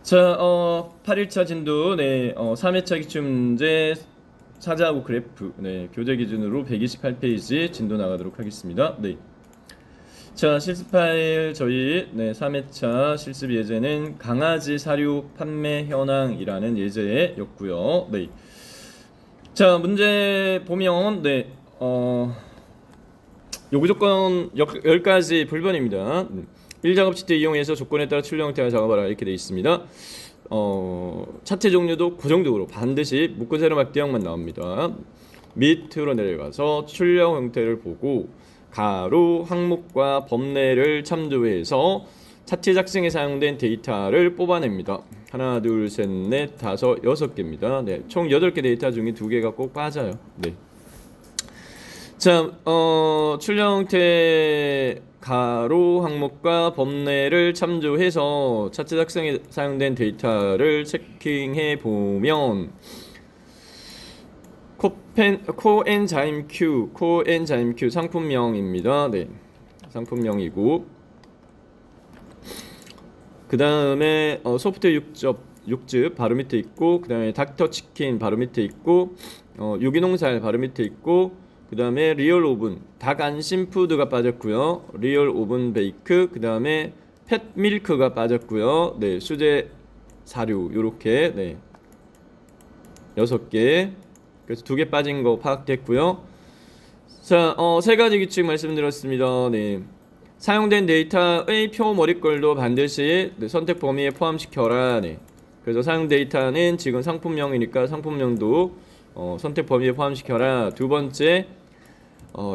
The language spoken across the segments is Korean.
자, 8일차 진도, 3회차 기출문제 사자하고 그래프, 교재 기준으로 128페이지 진도 나가도록 하겠습니다. 자, 실습 파일 저희 3회차 실습 예제는 강아지 사료 판매 현황이라는 예제였고요. 자, 문제 보면 요구조건 10가지 불변입니다. 1작업 치트 이용해서 조건에 따라 출력 형태가 작업하라 이렇게 되어 있습니다. 차트 종류도 고정적으로 반드시 묶은 세로 막대형만 나옵니다. 밑으로 내려가서 출력 형태를 보고 가로 항목과 범례를 참조해서 차트 작성에 사용된 데이터를 뽑아냅니다. 하나, 둘, 셋, 넷, 다섯, 6개입니다. 총 8개 데이터 중에 2개가 꼭 빠져요. 자, 출력 형태 가로 항목과 범례를 참조해서 차트 작성에 사용된 데이터를 체킹해 보면 코엔자임 Q 상품명입니다. 상품명이고 그 다음에 소프트 육즙 바로 밑에 있고 그 다음에 닥터치킨 바로 밑에 있고 유기농살 바로 밑에 있고 그 다음에 리얼 오븐 닭 안심 푸드가 빠졌고요. 리얼 오븐 베이크 그 다음에 펫 밀크가 빠졌고요. 수제 사료 요렇게 6개 그래서 2개 빠진 거 파악됐고요. 자, 3가지 규칙 말씀드렸습니다. 사용된 데이터의 표 머릿글도 반드시 선택 범위에 포함시켜라. 그래서 사용 데이터는 지금 상품명이니까 상품명도 선택 범위에 포함시켜라. 두 번째,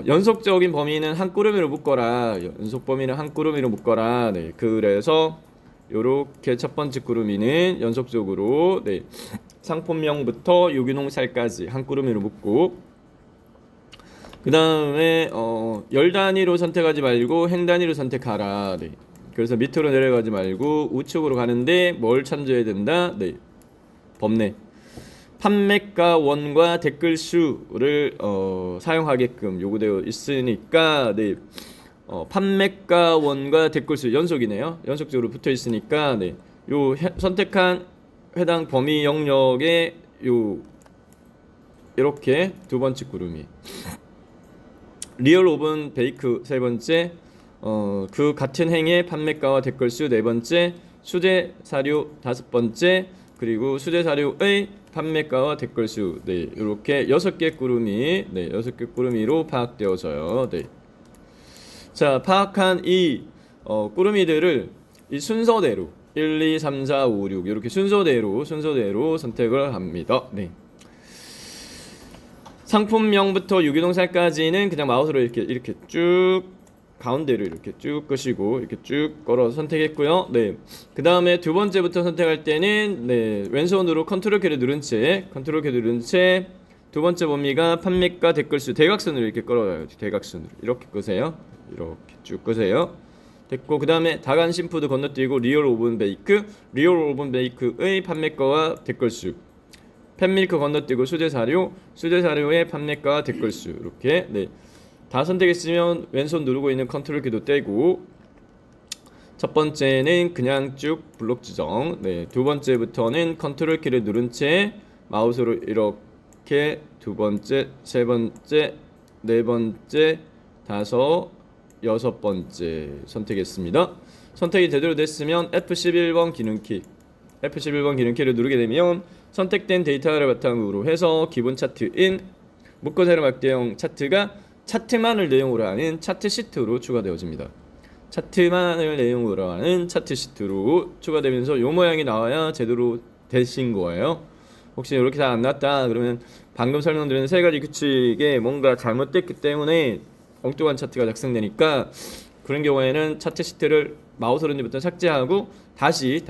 연속적인 범위는 한 꾸러미로 묶어라. 연속 범위는 한 꾸러미로 묶어라. 그래서 요렇게 첫 번째 꾸러미는 연속적으로 상품명부터 유기농 살까지 한 꾸러미로 묶고 그 다음에 열 단위로 선택하지 말고 행 단위로 선택하라. 그래서 밑으로 내려가지 말고 우측으로 가는데 뭘 참조해야 된다? 범례 판매가 원과 댓글 수를 사용하게끔 요구되어 있으니까 판매가 원과 댓글 수 연속이네요. 연속적으로 붙어 있으니까 요 선택한 해당 범위 영역에 요 이렇게 두 번째 구름이 리얼 오븐 베이크 세 번째 그 같은 행의 판매가와 댓글 수 네 번째 수제 사료 다섯 번째 그리고 수제 사료의 판매가와 댓글 수 이렇게 6개 구름이 6개 구름이로 파악되어져요. 자, 파악한 이 구름이들을 이 순서대로 1, 2, 3, 4, 5, 6 이렇게 순서대로 선택을 합니다. 상품명부터 유기농살까지는 그냥 마우스로 이렇게 쭉 가운데를 이렇게 쭉 끄시고 이렇게 쭉 걸어서 선택했고요. 그 다음에 두 번째부터 선택할 때는 왼손으로 컨트롤 키를 누른 채 두 번째 범위가 판매가 댓글수 대각선으로 이렇게 끌어요. 대각선으로 이렇게 끄세요. 이렇게 쭉 끄세요. 됐고 그 다음에 닭 안심 푸드 건너뛰고 리얼 오븐 베이크의 판매가와 댓글수 펫밀크 건너뛰고 수제 사료의 판매가와 댓글수 이렇게 다 선택했으면 왼손 누르고 있는 컨트롤 키도 떼고 첫 번째는 그냥 쭉 블록 지정 두 번째부터는 컨트롤 키를 누른 채 마우스로 이렇게 두 번째, 세 번째, 네 번째, 다섯, 6번째 선택했습니다. 선택이 제대로 됐으면 F11번 기능키를 누르게 되면 선택된 데이터를 바탕으로 해서 기본 차트인 묶어 세로 막대형 차트가 차트만을 내용으로 하는 차트 시트로 추가되어집니다. 차트만을 내용으로 하는 차트 시트로 추가되면서 이 모양이 나와야 제대로 되신 거예요. 혹시 이렇게 잘 안 났다 그러면 방금 설명드린 3가지 규칙에 뭔가 잘못됐기 때문에 엉뚱한 차트가 작성되니까 그런 경우에는 차트 시트를 마우스 오른쪽부터 삭제하고 다시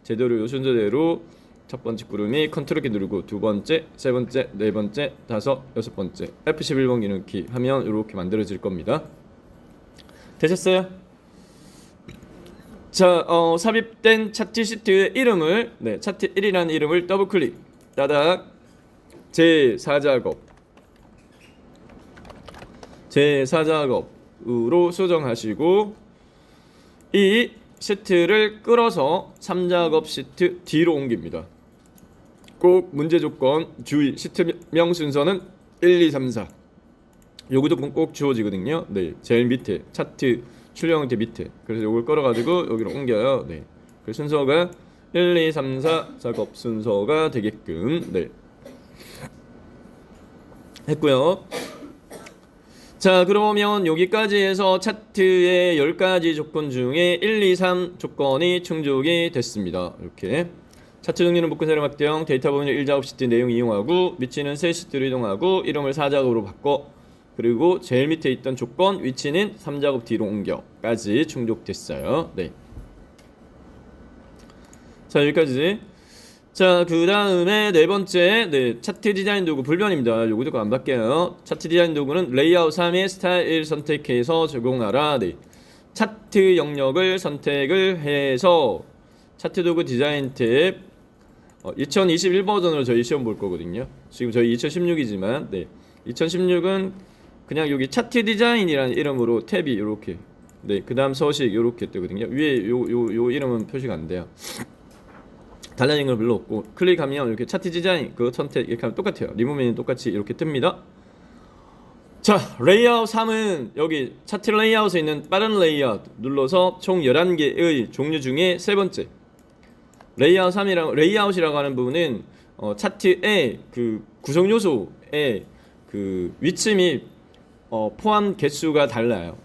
제대로 요 순서대로 첫 번째 구름이 컨트롤 키 누르고 두 번째, 세 번째, 네 번째, 다섯, 6번째 F11번 기능키 하면 이렇게 만들어질 겁니다. 되셨어요? 자, 삽입된 차트 시트의 이름을 차트 1이라는 이름을 더블 클릭 따닥 제4작업으로 수정하시고 이 시트를 끌어서 3작업 시트 뒤로 옮깁니다. 꼭 문제 조건 주의. 시트명 순서는 1, 2, 3, 4. 요것도 꼭 주어지거든요. 네, 제일 밑에 차트 출력 형태 밑에. 그래서 요걸 끌어가지고 여기로 옮겨요. 네, 그 순서가 1, 2, 3, 4 작업 순서가 되게끔 네 했고요. 자, 그러면 여기까지 해서 차트의 10가지 조건 중에 1, 2, 3 조건이 충족이 됐습니다. 이렇게 차트 정리는 묶은 세로 확대형, 데이터 부분을 1작업 시트 내용 이용하고 위치는 세 시트로 이동하고 이름을 4작업으로 바꿔, 그리고 제일 밑에 있던 조건 위치는 3작업 뒤로 옮겨까지 충족됐어요. 네. 자, 여기까지. 자, 그 다음에 네 번째, 네, 차트 디자인 도구 불변입니다. 요거도 안 바뀌어요. 차트 디자인 도구는 레이아웃 3의 스타일 선택해서 제공하라. 네. 차트 영역을 선택을 해서 차트 도구 디자인 탭 2021 버전으로 저희 시험 볼 거거든요. 지금 저희 2016이지만 네. 2016은 그냥 여기 차트 디자인이라는 이름으로 탭이 이렇게 네, 그다음 서식 이렇게 뜨거든요. 위에 요 이름은 표시가 안 돼요. 달라진 건 별로 없고 클릭하면 이렇게 차트 디자인 그 선택 이렇게 하면 똑같아요. 리무브 메뉴 똑같이 이렇게 뜹니다. 자, 레이아웃 3은 여기 차트 레이아웃에 있는 빠른 레이아웃 눌러서 총 11개의 종류 중에 세 번째 레이아웃 3이라고 레이아웃이라고 하는 부분은 차트의 그 구성 요소의 그 위치 및 포함 개수가 달라요.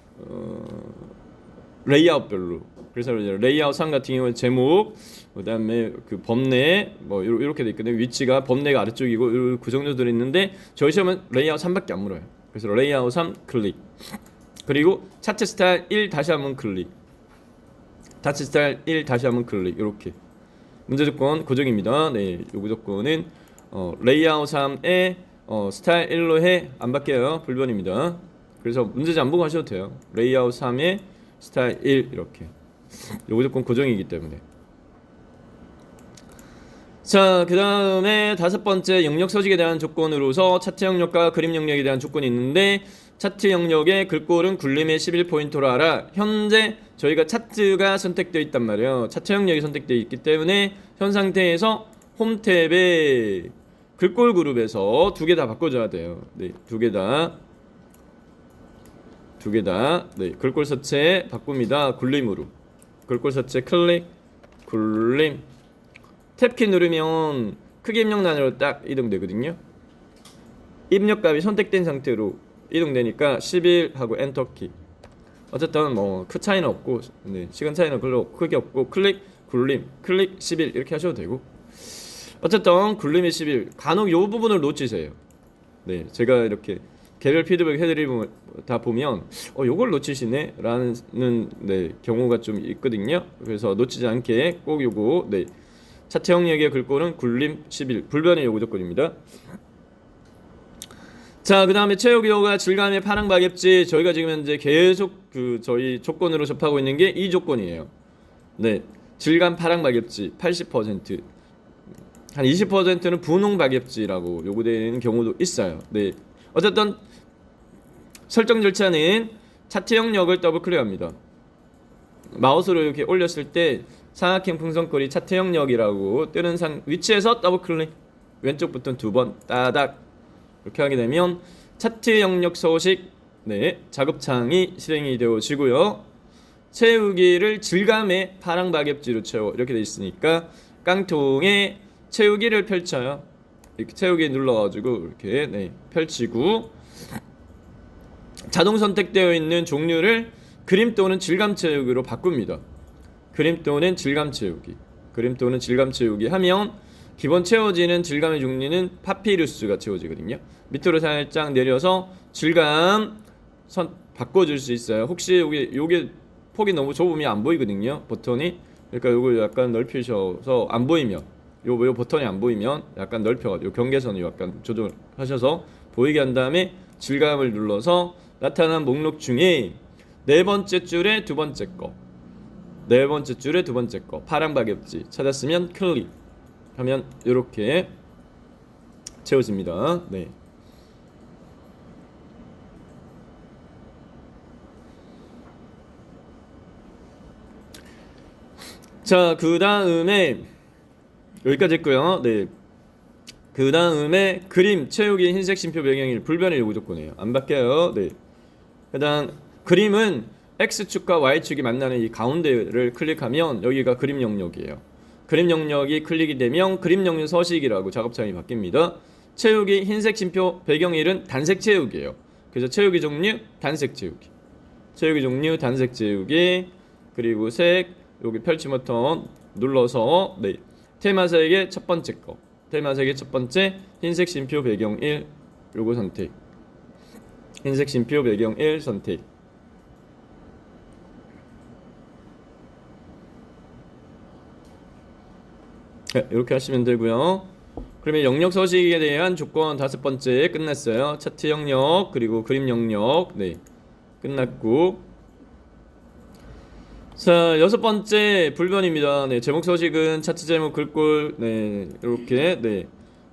레이아웃별로. 그래서 레이아웃 3 같은 경우는 제목, 그다음에 그 범례 뭐 이렇게 돼 있거든요. 위치가 범례가 아래쪽이고 구성 요소들이 있는데 저희 시험은 레이아웃 3밖에 안 물어요. 그래서 레이아웃 3 클릭. 그리고 차트 스타일 1 다시 한번 클릭. 차트 스타일 1 다시 한번 클릭. 이렇게. 문제 조건 고정입니다. 네, 요 조건은 레이아웃 3에 스타일 1로 해 안 바뀌어요. 불변입니다. 그래서 문제지 안 보고 하셔도 돼요. 레이아웃 3에 스타일 1 이렇게. 요 조건 고정이기 때문에. 자, 그 다음에 다섯 번째 영역 서식에 대한 조건으로서 차트 영역과 그림 영역에 대한 조건이 있는데 차트 영역의 글꼴은 굴림의 11포인트로 알아. 현재 저희가 차트가 선택되어 있단 말이에요. 차트 영역이 선택되어 있기 때문에 현 상태에서 홈 탭에 글꼴 그룹에서 두 개 다 바꿔줘야 돼요. 네, 두 개 다. 네, 글꼴 서체 바꿉니다. 굴림으로. 글꼴 서체 클릭, 굴림. 탭키 누르면 크기 입력란으로 딱 이동되거든요. 입력값이 선택된 상태로 이동되니까 11 하고 엔터키. 어쨌든 뭐 크 차이는 없고 네, 시간 차이는 별로 크게 없고 클릭, 굴림, 클릭 11 이렇게 하셔도 되고. 어쨌든 굴림이 11. 간혹 요 부분을 놓치세요. 네, 제가 이렇게 개별 피드백 해드리면 다 보면 요걸 놓치시네 라는 네, 경우가 좀 있거든요. 그래서 놓치지 않게 꼭 요거 네, 차트 영역의 글꼴은 굴림 11 불변의 요구 조건입니다. 자, 그 다음에 채우기 요가 질감의 파랑 박엽지. 저희가 지금 현재 계속 그 저희 조건으로 접하고 있는 게 이 조건이에요. 네, 질감 파랑 박엽지 80%, 한 20%는 분홍 박엽지라고 요구되는 경우도 있어요. 네, 어쨌든 설정 절차는 차트 영역을 더블 클릭합니다. 마우스로 이렇게 올렸을 때 삼각형 풍선거리 차트 영역이라고 뜨는 위치에서 더블 클릭. 왼쪽 버튼 두 번 따닥 이렇게 하게 되면 차트 영역 서식 네, 작업창이 실행이 되어지고요. 채우기를 질감의 파랑 박엽지로 채워 이렇게 돼 있으니까 깡통에 채우기를 펼쳐요. 이렇게 채우기 눌러가지고 이렇게 네, 펼치고 자동 선택되어 있는 종류를 그림 또는 질감 채우기로 바꿉니다. 그림 또는 질감 채우기. 그림 또는 질감 채우기 하면 기본 채워지는 질감의 종류는 파피루스가 채워지거든요. 밑으로 살짝 내려서 질감 바꿔줄 수 있어요. 혹시 요게 폭이 너무 좁으면 안 보이거든요. 버튼이. 그러니까 요걸 약간 넓히셔서 안 보이면 요 버튼이 안 보이면 약간 넓혀가지고 경계선을 약간 조정하셔서 보이게 한 다음에 질감을 눌러서 나타난 목록 중에 네 번째 줄에 두 번째 거, 네 번째 줄에 두 번째 거 파랑 박엽지 찾았으면 클릭 하면 이렇게 채워집니다. 네. 자, 그 다음에 여기까지 했고요. 네. 그 다음에 그림 채우기 흰색 심표 배경일 불변의 요구 조건이에요. 안 바뀌어요. 네. 그다음 그림은 X축과 Y축이 만나는 이 가운데를 클릭하면 여기가 그림 영역이에요. 그림 영역이 클릭이 되면 그림 영역 서식이라고 작업창이 바뀝니다. 채우기 흰색 심표 배경일은 단색 채우기예요. 그래서 채우기 종류 단색 채우기. 채우기 종류 단색 채우기. 그리고 색 여기 펼치 버튼 눌러서 네. 테마색의 첫 번째 거. 테마색의 첫 번째 흰색 심표 배경 1 요거 선택. 흰색 심표 배경 1 선택. 네, 이렇게 하시면 되고요. 그러면 영역 서식에 대한 조건 다섯 번째 끝났어요. 차트 영역 그리고 그림 영역 네 끝났고 자 여섯 번째 불변입니다. 네 제목 서식은 차트 제목 글꼴 네 이렇게 네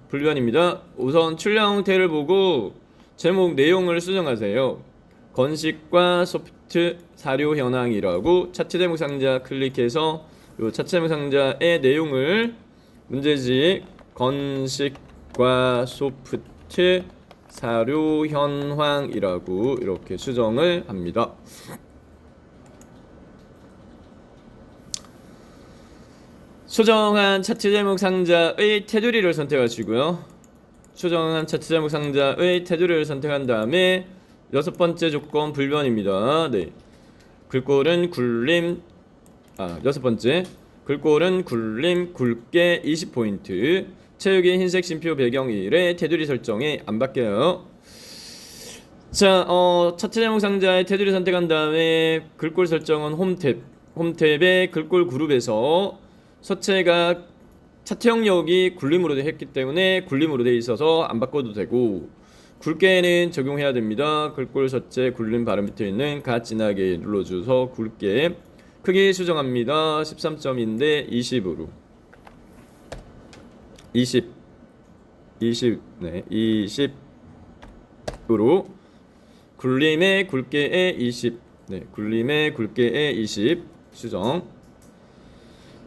불변입니다. 우선 출력 형태를 보고 제목 내용을 수정하세요. 건식과 소프트 사료 현황이라고 차트 제목 상자 클릭해서 요 차트 제목 상자의 내용을 문제집 건식과 소프트 사료 현황이라고 이렇게 수정을 합니다. 수정한 차트 제목 상자의 테두리를 선택하시고요. 수정한 차트 제목 상자의 테두리를 선택한 다음에 여섯 번째 조건 불변입니다. 네. 글꼴은 굴림 여섯 번째 글꼴은 굴림 굵게 20포인트 채우기 흰색 심표 배경일의 테두리 설정이 안 바뀌어요. 자, 차트 제목 상자의 테두리 선택한 다음에 글꼴 설정은 홈탭의 글꼴 그룹에서 서체가 차트 영역이 굴림으로 했기 때문에 굴림으로 돼 있어서 안 바꿔도 되고 굵게는 적용해야 됩니다. 글꼴 서체 굴림 바로 밑에 있는 가 진하게 눌러줘서 굵게 크기 수정합니다. 13점인데 20으로 20 네, 20으로 굴림의 굵게의 20 네, 굴림의 굵게의 20 수정.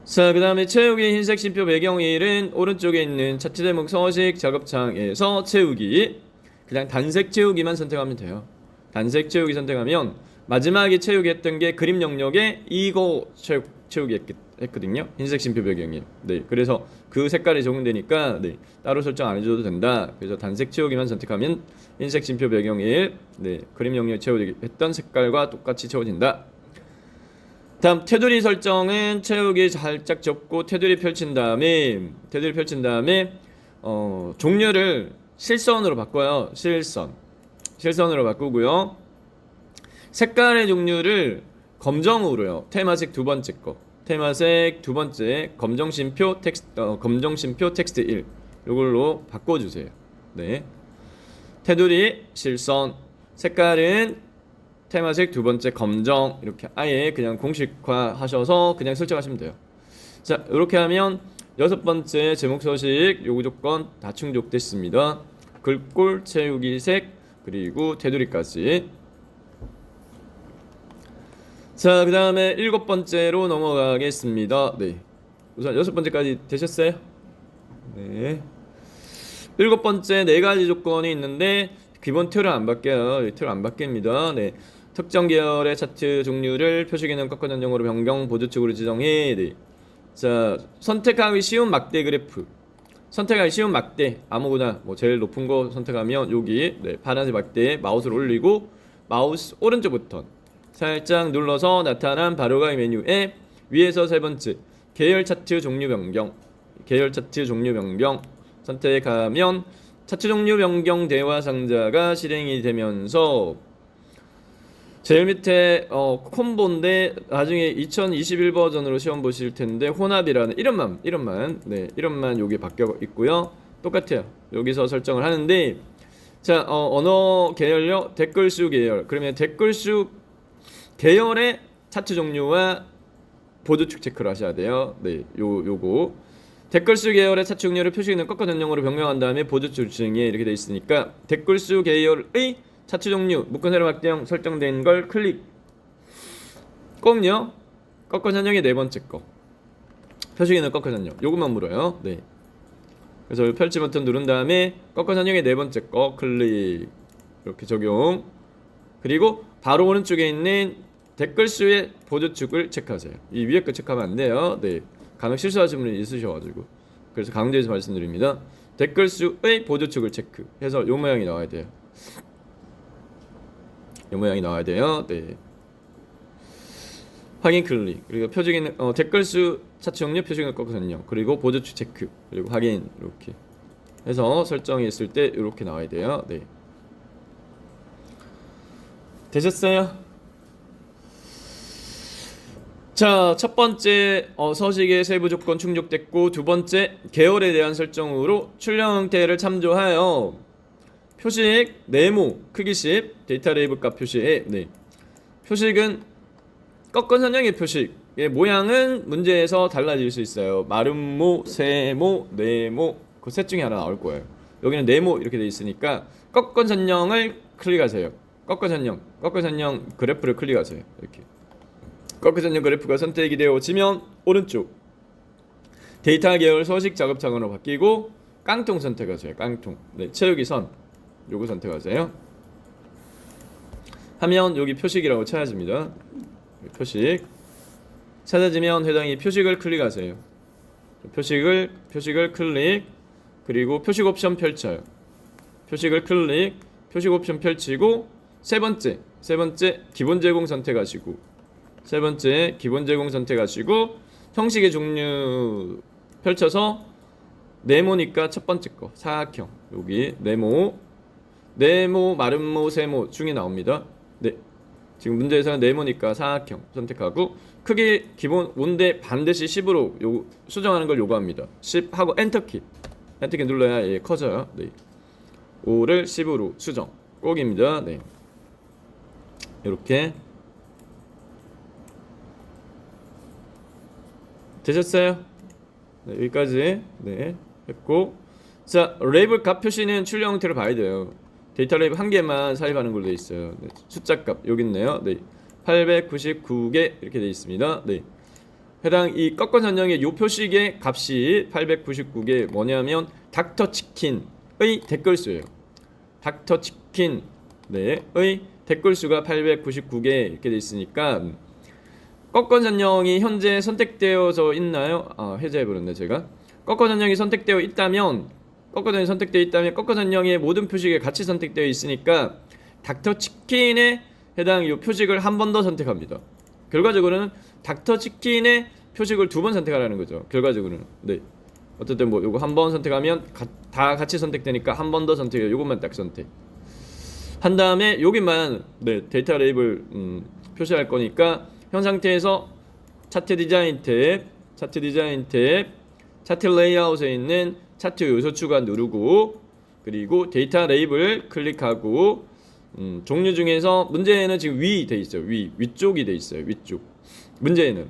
자, 그 다음에 채우기 흰색 심표 배경일은 오른쪽에 있는 차트 제목 서식 작업창에서 채우기 그냥 단색 채우기만 선택하면 돼요. 단색 채우기 선택하면 마지막에 채우기 했던 게 그림 영역에 이거 채우기 했거든요. 흰색 심표 배경일. 네, 그래서 그 색깔이 적용되니까 네, 따로 설정 안 해줘도 된다. 그래서 단색 채우기만 선택하면 흰색 심표 배경일 네, 그림 영역 채우기 했던 색깔과 똑같이 채워진다. 다음 테두리 설정은 채우기 살짝 접고 테두리 펼친 다음에 종류를 실선으로 바꿔요. 실선으로 바꾸고요. 색깔의 종류를 검정으로요. 테마색 두 번째 거. 테마색 두 번째 검정 심표 텍스트 1 이걸로 바꿔주세요. 네. 테두리 실선 색깔은 테마색 두 번째 검정 이렇게 아예 그냥 공식화 하셔서 그냥 설정하시면 돼요. 자 이렇게 하면 여섯 번째 제목 서식 요구 조건 다 충족됐습니다. 글꼴 채우기 색 그리고 테두리까지. 자 그 다음에 일곱 번째로 넘어가겠습니다. 네 우선 여섯 번째까지 되셨어요? 네 일곱 번째 네 가지 조건이 있는데 기본 틀은 안 바뀌어요. 틀 안 바뀝니다. 네 특정 계열의 차트 종류를 표시기능 꺾어 전용으로 변경 보조축으로 지정해. 네. 자 선택하기 쉬운 막대 그래프 선택하기 쉬운 막대 아무거나 뭐 제일 높은 거 선택하면 여기 네, 파란색 막대에 마우스를 올리고 마우스 오른쪽 버튼 살짝 눌러서 나타난 바로가기 메뉴에 위에서 세 번째 계열 차트 종류 변경 선택하면 차트 종류 변경 대화 상자가 실행이 되면서 제일 밑에 콤보인데 나중에 2021 버전으로 시험 보실 텐데 혼합이라는 이름만 여기 바뀌어 있고요. 똑같아요. 여기서 설정을 하는데 자 언어 계열요 댓글수 계열 그러면 댓글수 계열의 차트 종류와 보조축 체크를 하셔야 돼요. 네, 요거 댓글수 계열의 차트 종류를 표시기능 꺾어 전용으로 변경한 다음에 보조축 지정에 이렇게 돼 있으니까 댓글수 계열의 차트 종류 묶은 세로 확대형 설정된 걸 클릭 꼭요 꺾어 전용의 네 번째 거 표시기는 꺾어 선형. 요것만 물어요. 네. 그래서 펼치 버튼 누른 다음에 꺾어 선형의 네 번째 거 클릭. 이렇게 적용. 그리고 바로 오른쪽에 있는 댓글 수의 보조축을 체크하세요. 이 위에 거 체크하면 안 돼요. 네. 간혹 실수하시는 분이 있으셔가지고. 그래서 강조해서 말씀드립니다. 댓글 수의 보조축을 체크해서 요 모양이 나와야 돼요. 요 모양이 나와야 돼요. 네. 확인 클릭. 그리고 표지기는 댓글 수 차트 종류 표시기능 꺾어 선형. 그리고 보조축 체크. 그리고 확인 이렇게 해서 설정했을 때 이렇게 나와야 돼요. 네. 되셨어요? 자, 첫 번째 서식의 세부 조건 충족됐고, 두 번째 계열에 대한 설정으로 출력 형태를 참조하여 표식 네모 크기 10 데이터 레이블 값 표시에 네. 표식은 꺾은 선형의 표식의 모양은 문제에서 달라질 수 있어요. 마름모, 세모, 네모 그 셋 중에 하나 나올 거예요. 여기는 네모 이렇게 돼 있으니까 꺾은 선형을 클릭하세요. 꺾은 선형 그래프를 클릭하세요. 이렇게 꺾은 선형 그래프가 선택이 되어지면 오른쪽 데이터 계열 서식 작업 창으로 바뀌고 깡통 선택하세요. 깡통. 네, 채우기 선 요거 선택하세요. 하면 여기 표식이라고 찾아집니다. 표식 찾아지면 해당이 표식을 클릭하세요. 표식을 클릭 그리고 표식 옵션 펼쳐요. 표식을 클릭 표식 옵션 펼치고 세 번째 기본 제공 선택하시고 형식의 종류 펼쳐서 네모니까 첫 번째 거 사각형 여기 네모 마름모 세모 중에 나옵니다. 네. 지금 문제에서는 네모니까 사각형 선택하고 크기 기본 온대 반드시 10으로 요 수정하는 걸 요구합니다. 10 하고 엔터키 눌러야 예, 커져요. 네. 5를 10으로 수정 꼭입니다. 네. 이렇게 되셨어요? 네, 여기까지 네, 했고 자 레이블 값 표시는 출력 형태를 봐야 돼요. 데이터 레이블 한 개만 삽입하는 걸로 돼 있어요. 네, 숫자 값 여기 있네요. 네, 899개 이렇게 돼 있습니다. 네, 해당 이 꺾은 선형의 요 표식의 값이 899개 뭐냐면 닥터치킨의 댓글 수예요. 닥터치킨 네, 의 댓글 수가 899개 이렇게 돼 있으니까 꺾은 선형이 현재 선택되어서 있나요? 해제해버렸네 제가. 꺾은 선형이 선택되어 있다면 꺾은 선형의 모든 표식에 같이 선택되어 있으니까 닥터치킨에 해당 이 표식을 한 번 더 선택합니다. 결과적으로는 닥터치킨의 표식을 두 번 선택하라는 거죠. 결과적으로는 네. 어쨌든 뭐 요거 한 번 선택하면 다 같이 선택되니까 한 번 더 선택해요. 요것만 딱 선택. 한 다음에 여기만 네, 데이터 레이블 표시할 거니까 현 상태에서 차트 디자인 탭, 차트 레이아웃에 있는 차트 요소 추가 누르고 그리고 데이터 레이블 클릭하고 종류 중에서 문제에는 지금 위 돼 있어요. 위쪽이 돼 있어요. 위쪽. 문제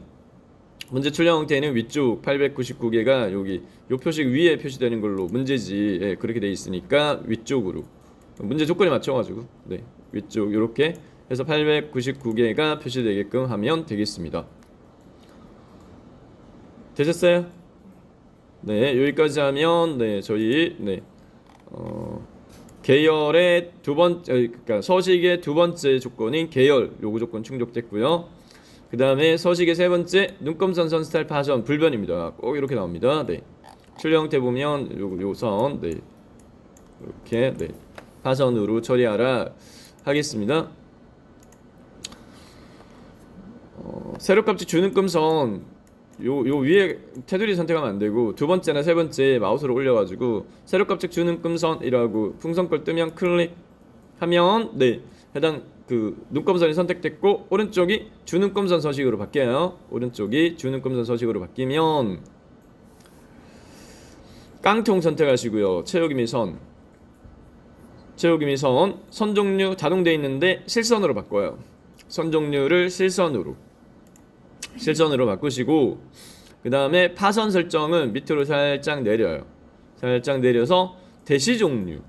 출력 형태는 위쪽 899개가 여기 요 표식 위에 표시되는 걸로 문제지. 예, 그렇게 돼 있으니까 위쪽으로 문제 조건에 맞춰가지고 네 위쪽 이렇게 해서 899개가 표시되게끔 하면 되겠습니다. 되셨어요? 네 여기까지 하면 네 저희 네 계열의 그러니까 서식의 두 번째 조건인 계열 요구 조건 충족됐고요. 그 다음에 서식의 세 번째 눈금선 선 스타일 파션 불변입니다. 꼭 이렇게 나옵니다. 네 출력 형태 보면 요선 네 이렇게 네 파선으로 처리하라 하겠습니다. 세로값지 주눈금선 요 위에 테두리 선택하면 안 되고 두 번째나 세 번째 마우스로 올려가지고 세로값지 주눈금선이라고 풍선걸 뜨면 클릭하면 네 해당 그 눈금선이 선택됐고 오른쪽이 주눈금선 서식으로 바뀌어요. 오른쪽이 주눈금선 서식으로 바뀌면 깡통 선택하시고요. 채우기 및 선 종류 자동되어 있는데 실선으로 바꿔요. 선 종류를 실선으로 바꾸시고 그 다음에 파선 설정은 밑으로 살짝 내려요. 살짝 내려서 대시 종류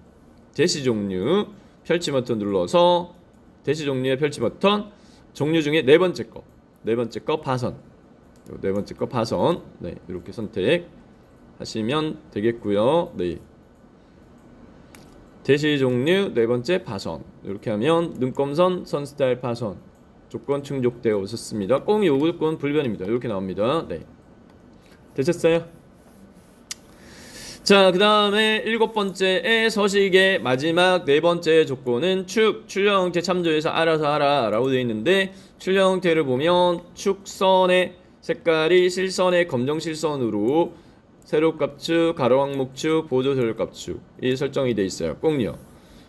펼치 버튼 눌러서 대시 종류의 펼치 버튼 종류 중에 네 번째 거 파선 네 번째 거 파선. 네, 이렇게 선택하시면 되겠고요. 네. 대시 종류 네 번째 파선. 이렇게 하면 눈금선 선 스타일 파선 조건 충족되어 있었습니다. 꼭 요구 조건 불변입니다. 이렇게 나옵니다. 네. 되셨어요? 자, 그 다음에 일곱 번째의 서식의 마지막 네 번째 조건은 출력 형태 참조해서 알아서 하라 라고 되어 있는데, 출력 형태를 보면 축선의 색깔이 실선의 검정 실선으로 세로값축, 가로항목축, 보조 세로값축 이 설정이 되어 있어요. 꼭요.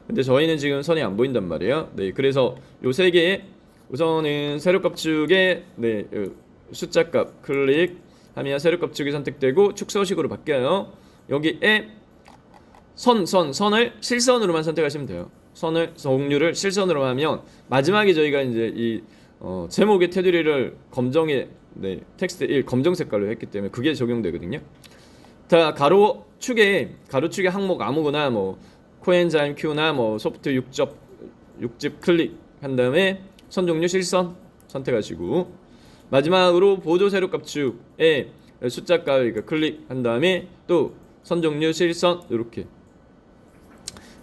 근데 저희는 지금 선이 안 보인단 말이에요. 네, 그래서 요 세 개에 우선은 세로값축의 네, 숫자값 클릭하면 세로값축이 선택되고 축서식으로 바뀌어요. 여기에 선을 실선으로만 선택하시면 돼요. 선을 종류를 실선으로 하면 마지막에 저희가 이제 이 제목의 테두리를 검정에 네, 텍스트 1 검정 색깔로 했기 때문에 그게 적용되거든요. 자, 가로축의 항목 아무거나 뭐 코엔자임 Q나 뭐 소프트 6집 클릭한 다음에 선 종류 실선 선택하시고, 마지막으로 보조 세로값축의 숫자값 클릭한 다음에 또 선 종류 실선 이렇게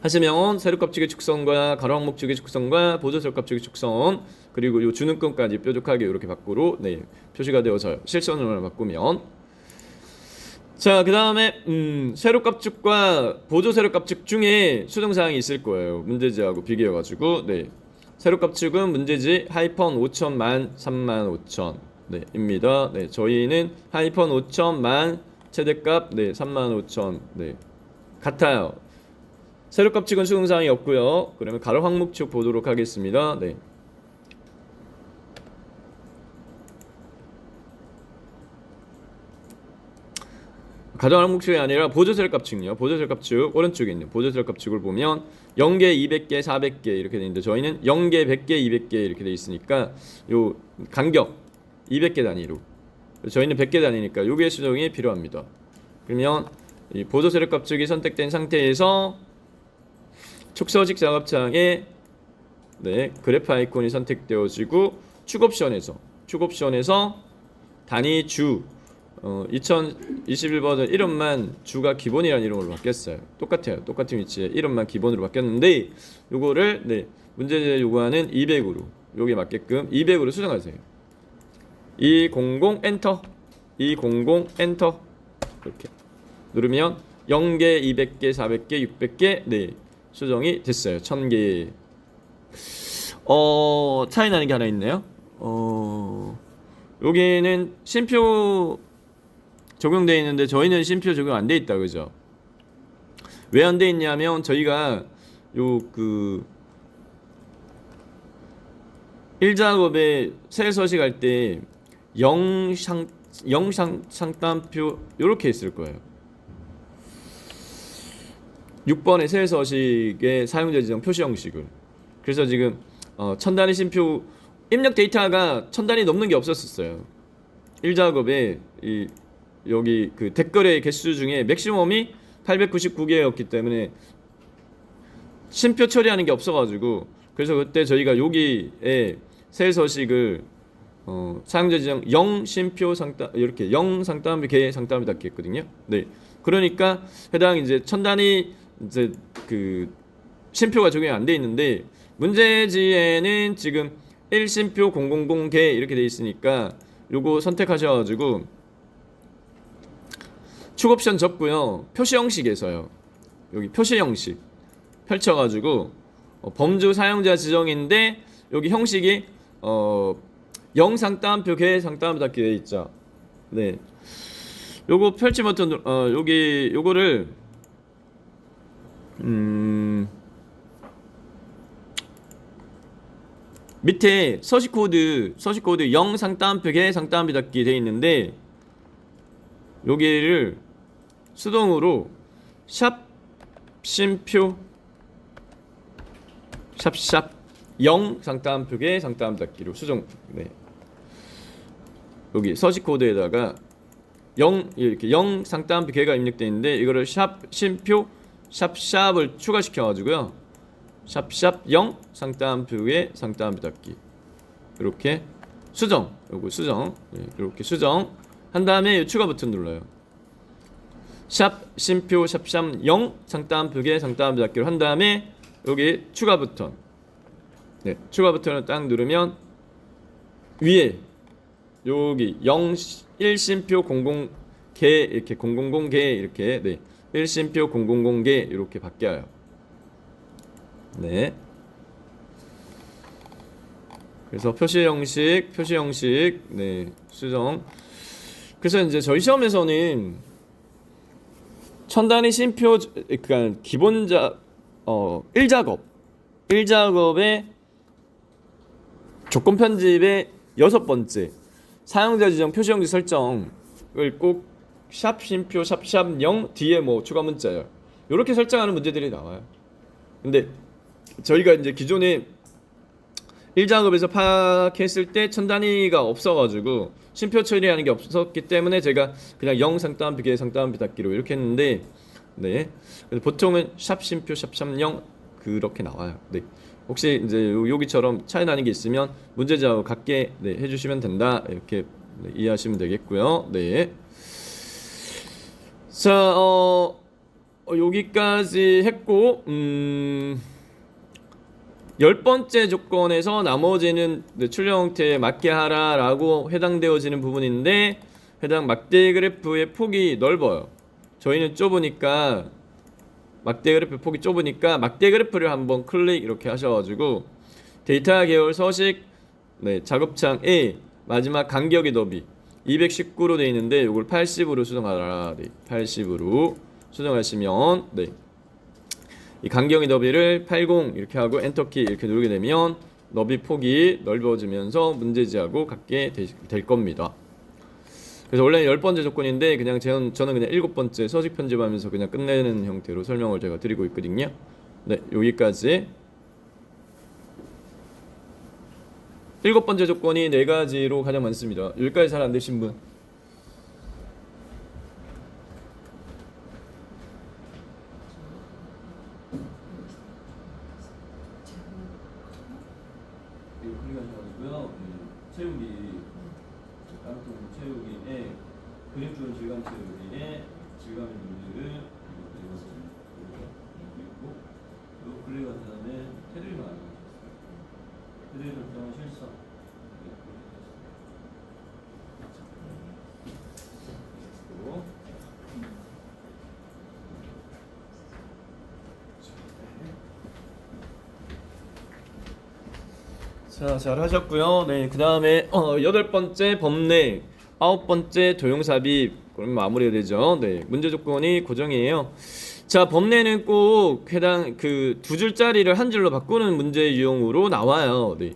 하시면 세로값축의 축선과 가로항목축의 축선과 보조 세로값축의 축선 그리고 요 주는끈까지 뾰족하게 이렇게 밖으로 네, 표시가 되어져요. 실선으로 바꾸면. 자, 그 다음에 세로값축과 보조 세로값축 중에 수정사항이 있을 거예요. 문제지하고 비교해가지고 네, 세로값축은 문제지 하이펀 5천 만 3만 5천 네, 입니다. 네, 저희는 하이펀 5천 만 최대값 네, 3만 5천 네, 같아요. 세로값축은 수정사항이 없고요. 그러면 가로항목축 보도록 하겠습니다. 네. 가로항목축이 아니라 보조세로값축이요. 보조세로값축 오른쪽에 있는 보조세로값축을 보면 0개, 200개, 400개 이렇게 되어 있는데 저희는 0개, 100개, 200개 이렇게 되어 있으니까 요 간격 200개 단위로, 저희는 100개 단위니까 요게 수정이 필요합니다. 그러면 이 보조세로값축이 선택된 상태에서 축서식 작업창에 네, 그래프 아이콘이 선택되어지고 축 옵션에서 단위 주 2021 버전 이름만 주가 기본이라는 이름으로 바뀌었어요. 똑같아요. 똑같은 위치에 이름만 기본으로 바뀌었는데 요거를 네, 문제제 요구하는 200으로 요게 맞게끔 200으로 수정하세요. 200 엔터 200 엔터 이렇게 누르면 0개, 200개, 400개, 600개 네, 수정이 됐어요. 1000개. 차이 나는 게 하나 있네요. 여기는 심표 적용되어 있는데 저희는 심표 적용 안 돼 있다, 그죠? 왜 안 돼 있냐면 저희가 요 그 1작업에 셀 서식할 때 영상따옴표 요렇게 있을 거예요. 6번의 셀 서식의 사용자 지정 표시 형식을. 그래서 지금 1000단위 심표 입력 데이터가 1000단위 넘는 게 없었어요. 1작업에 여기 그 댓글의 개수 중에 맥시멈이 899개였기 때문에 심표 처리하는 게 없어가지고, 그래서 그때 저희가 여기에 셀 서식을 사용자 지정 0 심표 상따 이렇게 0 상따옴표 개 상따옴표 닫기 했거든요. 네, 그러니까 해당 이제 1000단위 이제 그 심표가 적용이 안 돼 있는데 문제지에는 지금 1심표 000개 이렇게 돼 있으니까 요거 선택하셔가지고 축 옵션 접고요. 표시 형식에서요. 여기 표시 형식 펼쳐가지고 범주 사용자 지정인데 여기 형식이 0 상따옴표 개 상따옴표 닫기 돼 있죠. 네. 요거 펼치 버튼 여기 요거를 밑에 서식 코드 0 상따옴표 개 상따옴표 닫기 돼 있는데 여기를 수동으로 샵 심표 샵 0 상따옴표 개 상따옴표 닫기로 수정. 네. 여기 서식 코드에다가 0 이렇게 0 상따옴표 개가 입력되어 있는데 이거를 샵 심표 샵을 추가시켜 가지고요. 샵 0 상따옴표에 상따옴표 닫기 이렇게 수정. 요거 수정. 네, 이렇게 수정. 한 다음에 추가 버튼 눌러요. 샵 심표 샵샵 0 상단 부계 상단 닫기로 한 다음에 여기 추가 버튼. 네, 추가 버튼을 딱 누르면 위에 여기 1심표 00개 이렇게 000개 이렇게 네. 1심표 000개 이렇게 바뀌어요. 네. 그래서 표시 형식 네, 수정. 그래서 이제 저희 시험에서는 천 단위 심표 그러니까 기본자 1작업의 조건 편집의 6번째 사용자 지정 표시 형식 설정을 꼭 샵 심표 샵샵 0 뒤에 뭐 추가 문자열 이렇게 설정하는 문제들이 나와요. 근데 저희가 이제 기존에 1작업에서 파악했을 때 천 단위가 없어가지고 심표 처리하는 게 없었기 때문에 제가 그냥 0 상따옴 비계 상따옴 비닫기로 이렇게 했는데 네. 그래서 보통은 샵 심표 샵샵 0 그렇게 나와요. 네. 혹시 이제 여기처럼 차이 나는 게 있으면 문제자하고 같게 네, 해주시면 된다 이렇게 네, 이해하시면 되겠고요. 네. 자, 여기까지 했고 10번째 조건에서 나머지는 네, 출력 형태에 맞게 하라라고 해당되어지는 부분인데 해당 막대 그래프의 폭이 넓어요. 저희는 좁으니까 막대 그래프 폭이 좁으니까 막대 그래프를 한번 클릭 이렇게 하셔가지고 데이터 계열 서식 네, 작업창 A 마지막 간격의 너비 219로 되어 있는데 이걸 80으로 수정하라. 네, 80으로 수정하시면 네. 이 간격의 너비를 80 이렇게 하고 엔터키 이렇게 누르게 되면 너비 폭이 넓어지면서 문제지하고 같게 될 겁니다. 그래서 원래는 10번째 조건인데 그냥 저는 그냥 7번째 서식 편집하면서 그냥 끝내는 형태로 설명을 제가 드리고 있거든요. 네, 여기까지 7번째 조건이 4가지로 가장 많습니다. 여기까지 잘 안 되신 분? 이거 클릭하셔가지고요. 채우기 깡통 채우기에 그림 주는 질감 채우기에 질감의 문제를 그리고 이거 클릭한 다음에 테두리만 테두리 설정은 실사. 자, 잘 하셨고요. 네, 그 다음에 8번째 법내, 9번째 도용삽입 그럼 마무리가 되죠. 네, 문제 조건이 고정이에요. 자, 법내는 꼭 해당 그 2줄짜리를 한 줄로 바꾸는 문제 유형으로 나와요. 네.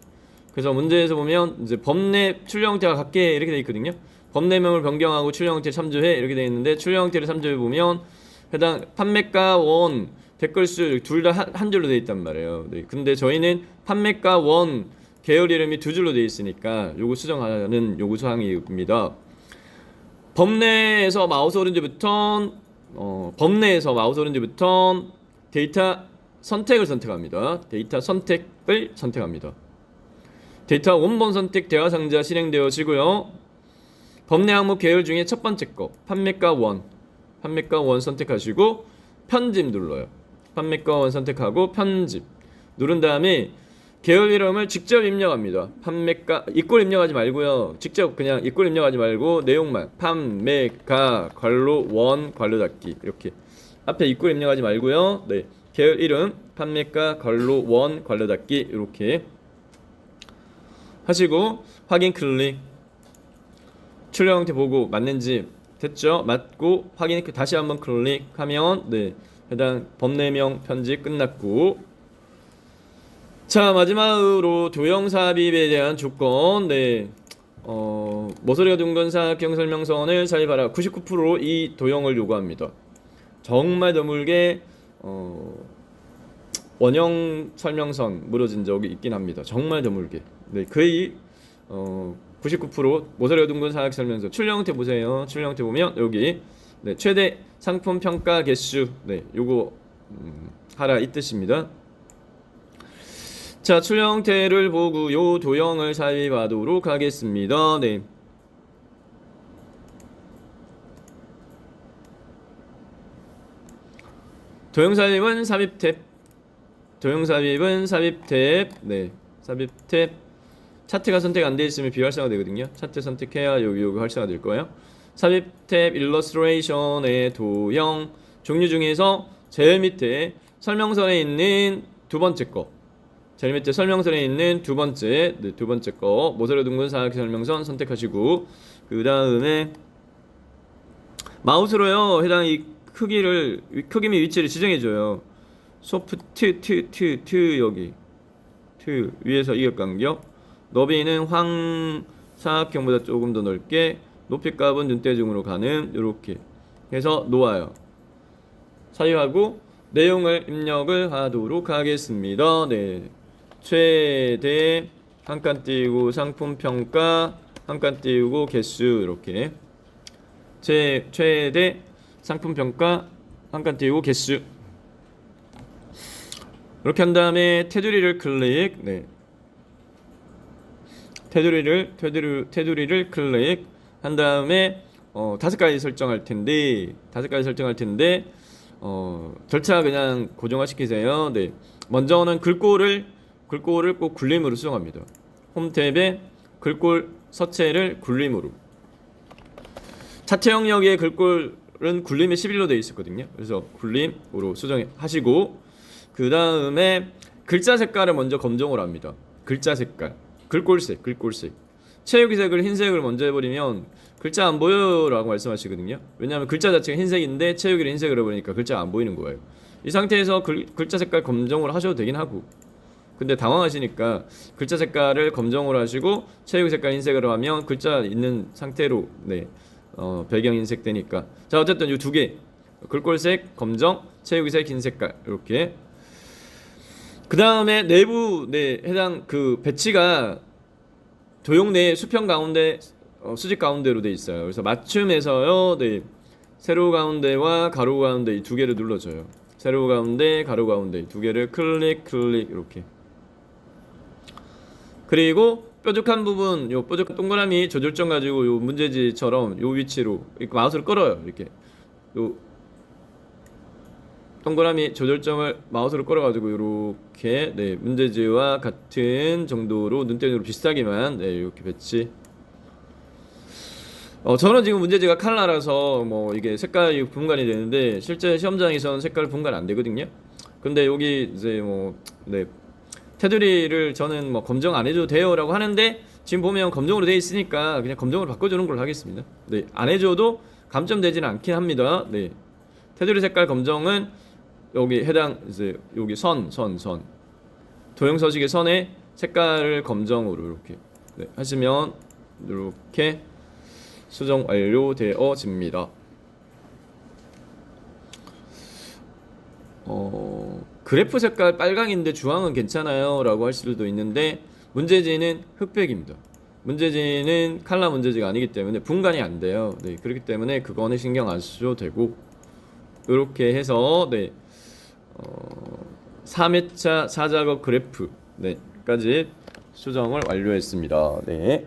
그래서 문제에서 보면 이제 법내 출력 형태가 같게 이렇게 돼 있거든요. 법내명을 변경하고 출력 형태 참조해 이렇게 돼 있는데 출력 형태를 참조해 보면 해당 판매가 원 댓글수 둘 다 한 줄로 돼 있단 말이에요. 네. 근데 저희는 판매가 원 계열 이름이 2줄로 되어 있으니까 요거 수정하는 요구 사항입니다. 법내에서 마우스 오른쪽부터 데이터 선택을 선택합니다. 데이터 선택을 선택합니다. 데이터 원본 선택 대화 상자 실행되어지고요. 법내 항목 계열 중에 첫 번째 거 판매가 원 선택하시고 편집 눌러요. 판매가 원 선택하고 편집 누른 다음에 계열 이름을 직접 입력합니다. 판매가 이꼴 입력하지 말고요. 직접 그냥 이꼴 입력하지 말고 내용만 판매가 괄로 원 괄로 닫기 이렇게 앞에 이꼴 입력하지 말고요. 네, 계열 이름 판매가 괄로 원 괄로 닫기 이렇게 하시고 확인 클릭. 출력 형태 보고 맞는지 됐죠? 맞고 확인 다시 한번 클릭하면 네, 해당 법내명 편집 끝났고. 자, 마지막으로 도형 삽입에 대한 조건. 네. 모서리가 둥근 사각형 설명선을 삽입하라. 99% 이 도형을 요구합니다. 정말 드물게 원형 설명선 무너진 적이 있긴 합니다. 정말 드물게. 네, 거의 99% 모서리가 둥근 사각 설명선. 출력 형태 보세요. 출력 형태 보면 여기 네, 최대 상품 평가 개수. 네, 요거 하라 이 뜻입니다. 자, 출력 형태를 보고 요 도형을 삽입하도록 하겠습니다. 네. 도형 삽입은 삽입 탭. 도형 삽입은 삽입 탭. 네. 삽입 탭. 차트가 선택 안 돼 있으면 비활성화 되거든요. 차트 선택해야 여기 활성화 될 거예요. 삽입 탭 일러스트레이션의 도형 종류 중에서 제일 밑에 설명서에 있는 두 번째 거. 제일 밑에 설명서에 있는 두 번째 거 모서리 둥근 사각형 설명선 선택하시고 그 다음에 마우스로요 해당 이 크기 및 위치를 지정해줘요. 소프트 여기 위에서 이격 간격 너비는 황사각형보다 조금 더 넓게 높이값은 눈대중으로 가는 이렇게 해서 놓아요. 사유하고 내용을 입력을 하도록 하겠습니다. 네. 최대 한 칸 띄우고 상품 평가 한 칸 띄우고 개수 이렇게 최대 상품 평가 한 칸 띄우고 개수 이렇게 한 다음에 테두리를 클릭 네. 테두리를 클릭 한 다음에 5가지 설정할 텐데 절차 그냥 고정화 시키세요. 네. 먼저는 글꼴을 꼭 굴림으로 수정합니다. 홈 탭에 글꼴 서체를 굴림으로. 차트 영역의 글꼴은 굴림이 11로 되어 있었거든요. 그래서 굴림으로 수정하시고 그 다음에 글자 색깔을 먼저 검정으로 합니다. 글자 색깔, 글꼴색. 체육색을 흰색을 먼저 해버리면 글자 안 보여라고 말씀하시거든요. 왜냐하면 글자 자체가 흰색인데 체육을 흰색으로 해버리니까 글자가 안 보이는 거예요. 이 상태에서 글자 색깔 검정으로 하셔도 되긴 하고 근데 당황하시니까 글자 색깔을 검정으로 하시고 체육 색깔 흰색으로 하면 글자 있는 상태로 네, 배경 흰색 되니까 자 어쨌든 이 두 개 글꼴색 검정 체육색 흰 색깔 이렇게 그 다음에 내부 네, 해당 그 배치가 도형 내 수평 가운데 수직 가운데로 돼 있어요. 그래서 맞춤해서요. 네. 세로 가운데와 가로 가운데 이 두 개를 눌러줘요. 세로 가운데 가로 가운데 두 개를 클릭 이렇게. 그리고 뾰족한 부분 요 뾰족한 동그라미 조절점 가지고 요 문제지처럼 요 위치로 이렇게 마우스를 끌어요. 이렇게 요 동그라미 조절점을 마우스로 끌어가지고 이렇게 네, 문제지와 같은 정도로 눈대중으로 비슷하게만 네, 이렇게 배치. 저는 지금 문제지가 칼라라서 뭐 이게 색깔이 분간이 되는데 실제 시험장에서는 색깔 분간 안 되거든요. 근데 여기 이제 뭐 네, 테두리를 저는 뭐 검정 안 해줘도 돼요라고 하는데 지금 보면 검정으로 돼 있으니까 그냥 검정으로 바꿔주는 걸로 하겠습니다. 네, 안 해줘도 감점되지는 않긴 합니다. 네, 테두리 색깔 검정은 여기 해당 이제 여기 선 도형 서식의 선에 색깔을 검정으로 이렇게 네, 하시면 이렇게 수정 완료되어집니다. 그래프 색깔 빨강인데 주황은 괜찮아요 라고 할 수도 있는데 문제지는 흑백입니다. 문제지는 칼라 문제지가 아니기 때문에 분간이 안 돼요. 네, 그렇기 때문에 그거는 신경 안 쓰셔도 되고 이렇게 해서 네, 3회차 4작업 그래프 네, 까지 수정을 완료했습니다. 네.